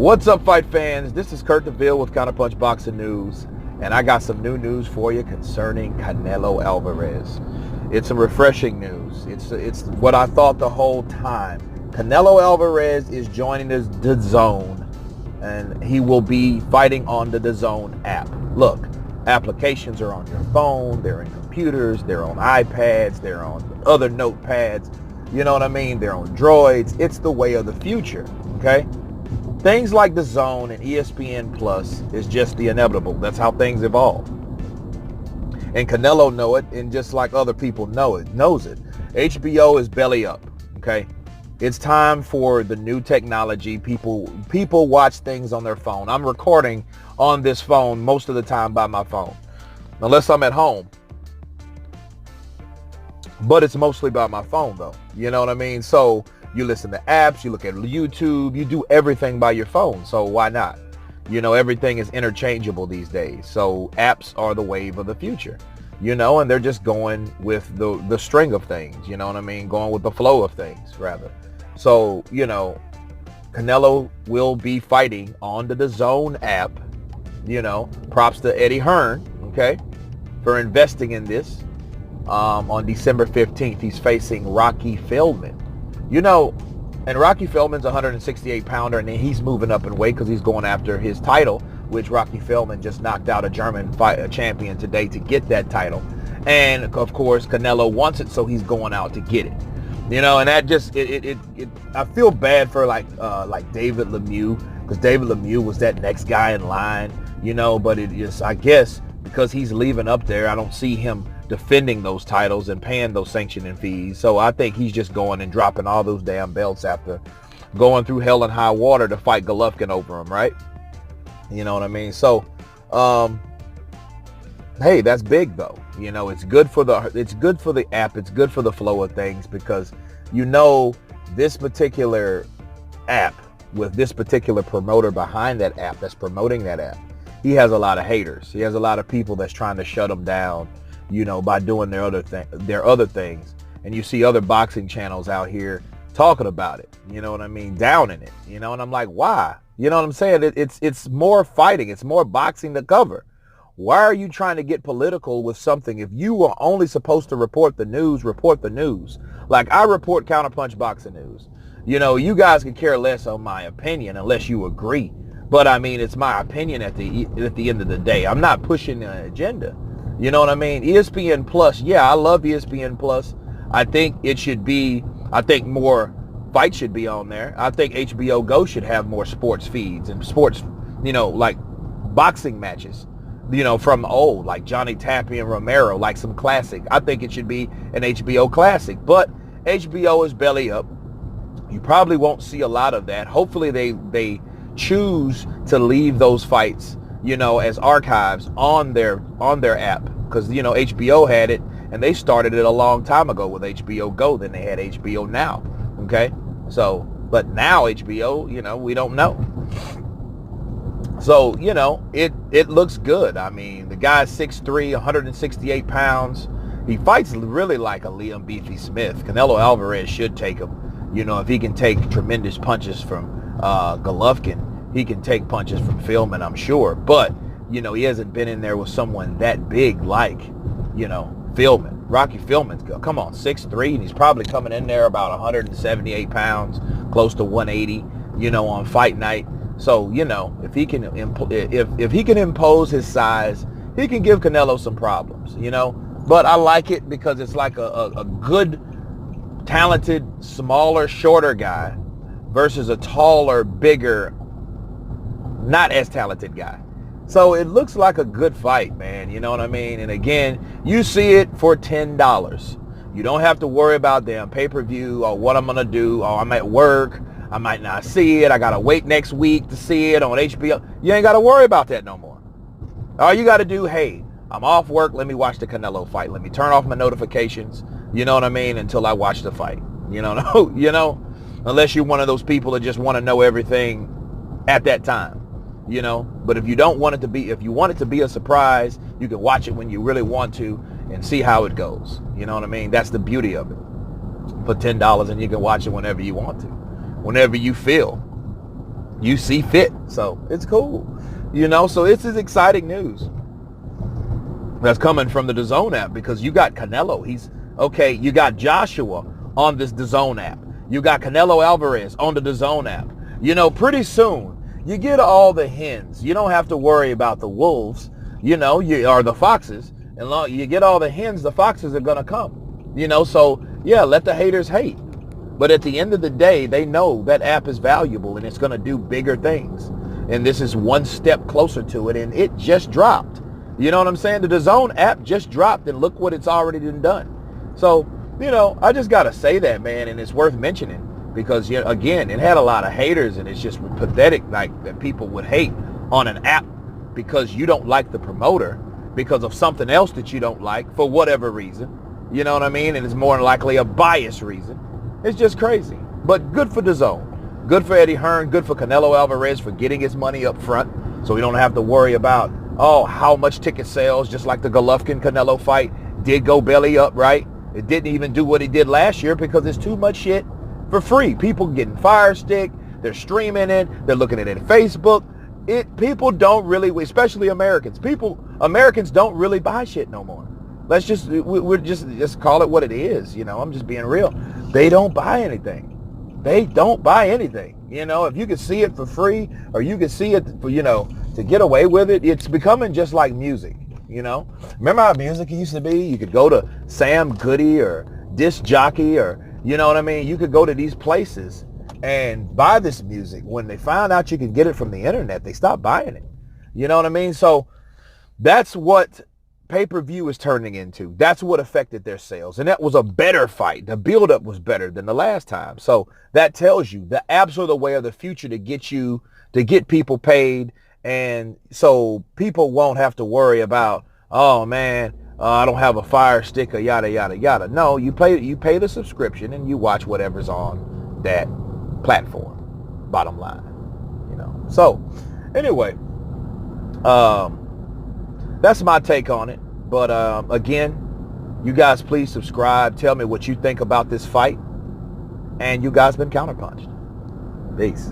What's up, fight fans? This is Kurt DeVille with Counterpunch Boxing News, and I got some new news for you concerning Canelo Alvarez. It's some refreshing news. It's what I thought the whole time. Canelo Alvarez is joining the Dazn, and he will be fighting on the Dazn app. Look, applications are on your phone, they're in computers, they're on iPads, they're on other notepads. You know what I mean? They're on droids. It's the way of the future, okay? Things like Dazn and ESPN Plus is just the inevitable. That's how things evolve. And Canelo know it, and just like other people knows it. HBO is belly up, okay? It's time for the new technology. People watch things on their phone. I'm recording on this phone most of the time by my phone, unless I'm at home. But it's mostly by my phone, though. You know what I mean? So you listen to apps, you look at YouTube, you do everything by your phone. So why not? You know, everything is interchangeable these days. So apps are the wave of the future, you know, and they're just going with the string of things, you know what I mean? Going with the flow of things, rather. So, you know, Canelo will be fighting on the Dazn app, you know. Props to Eddie Hearn, okay, for investing in this. On December 15th, he's facing Rocky Feldman. You know, and Rocky Feldman's a 168-pounder, and then he's moving up in weight because he's going after his title, which Rocky Feldman just knocked out a German champion today to get that title. And, of course, Canelo wants it, so he's going out to get it. You know, and that just, I feel bad for, like David Lemieux, because David Lemieux was that next guy in line, you know, but it is, I guess, because he's leaving up there, I don't see him defending those titles and paying those sanctioning fees. So I think he's just going and dropping all those damn belts after going through hell and high water to fight Golovkin over him, right? You know what I mean? So, hey, that's big though. You know, it's good for the app. It's good for the flow of things, because, you know, this particular app with this particular promoter behind that app that's promoting that app, he has a lot of haters. He has a lot of people that's trying to shut him down, you know, by doing their other things. And you see other boxing channels out here talking about it, you know what I mean, downing it, you know, and I'm like, why? You know what I'm saying? It's more fighting, it's more boxing to cover. Why are you trying to get political with something? If you are only supposed to report the news, report the news. Like, I report Counterpunch Boxing News. You know, you guys can care less on my opinion unless you agree. But I mean, it's my opinion at the end of the day. I'm not pushing an agenda. You know what I mean? ESPN Plus, yeah, I love ESPN Plus. I think it should be, I think more fights should be on there. I think HBO Go should have more sports feeds and sports, you know, like boxing matches, you know, from old, like Johnny Tapia and Romero, like some classic. I think it should be an HBO classic, but HBO is belly up. You probably won't see a lot of that. Hopefully they choose to leave those fights, you know, as archives on their app, because, you know, HBO had it and they started it a long time ago with HBO Go. Then they had HBO Now, okay? So, but now HBO, you know, we don't know. So, you know, it looks good. I mean, the guy's 6'3", 168 pounds. He fights really like a Liam Beefy Smith. Canelo Alvarez should take him. You know, if he can take tremendous punches from Golovkin, he can take punches from Feldman, I'm sure. But, you know, he hasn't been in there with someone that big like, you know, Feldman. Rocky Feldman's good. Come on, 6'3", and he's probably coming in there about 178 pounds, close to 180, you know, on fight night. So, you know, if he can if he can impose his size, he can give Canelo some problems, you know. But I like it because it's like a good, talented, smaller, shorter guy versus a taller, bigger, not as talented guy. So it looks like a good fight, man. You know what I mean? And again, you see it for $10. You don't have to worry about damn pay-per-view or what I'm going to do. Or I'm at work. I might not see it. I got to wait next week to see it on HBO. You ain't got to worry about that no more. All you got to do, hey, I'm off work. Let me watch the Canelo fight. Let me turn off my notifications. You know what I mean? Until I watch the fight. You know, you know, unless you're one of those people that just want to know everything at that time. You know, but if you don't want it to be, if you want it to be a surprise, you can watch it when you really want to and see how it goes. You know what I mean? That's the beauty of it. For $10, and you can watch it whenever you want to, whenever you feel. you see fit. So it's cool. So this is exciting news that's coming from the Dazn app, because you got Canelo. You got Joshua on this Dazn app. You got Canelo Alvarez on the Dazn app. Pretty soon you get all the hens. You don't have to worry about the wolves, or the foxes. And you get all the hens, the foxes are going to come. So yeah, let the haters hate. But at the end of the day, they know that app is valuable and it's going to do bigger things. And this is one step closer to it, and it just dropped. You know what I'm saying? The Dazn app just dropped, and look what it's already done. So, I just got to say that, man, and it's worth mentioning because, again, it had a lot of haters, and it's just pathetic, like, that people would hate on an app because you don't like the promoter because of something else that you don't like for whatever reason. You know what I mean? And it's more than likely a biased reason. It's just crazy. But good for Dazn. Good for Eddie Hearn. Good for Canelo Alvarez for getting his money up front, so we don't have to worry about, how much ticket sales, just like the Golovkin-Canelo fight did go belly up, right? It didn't even do what it did last year because it's too much shit for free. People getting Fire Stick. They're streaming it. They're looking at it on Facebook. People don't really, especially Americans. Americans don't really buy shit no more. Let's we're just call it what it is. I'm just being real. They don't buy anything. They don't buy anything. If you can see it for free, or you can see it for, to get away with it, it's becoming just like music. Remember how music used to be? You could go to Sam Goody or Disc Jockey, or, you know what I mean? You could go to these places and buy this music. When they found out you could get it from the internet, they stopped buying it. You know what I mean? So that's what pay-per-view is turning into. That's what affected their sales. And that was a better fight. The build-up was better than the last time. So that tells you the apps are the way of the future to get people paid. And so people won't have to worry about, oh man, I don't have a Fire Stick or yada, yada, yada. No, you pay the subscription and you watch whatever's on that platform, bottom line. So anyway, that's my take on it. But again, you guys please subscribe. Tell me what you think about this fight. And you guys been counterpunched. Peace.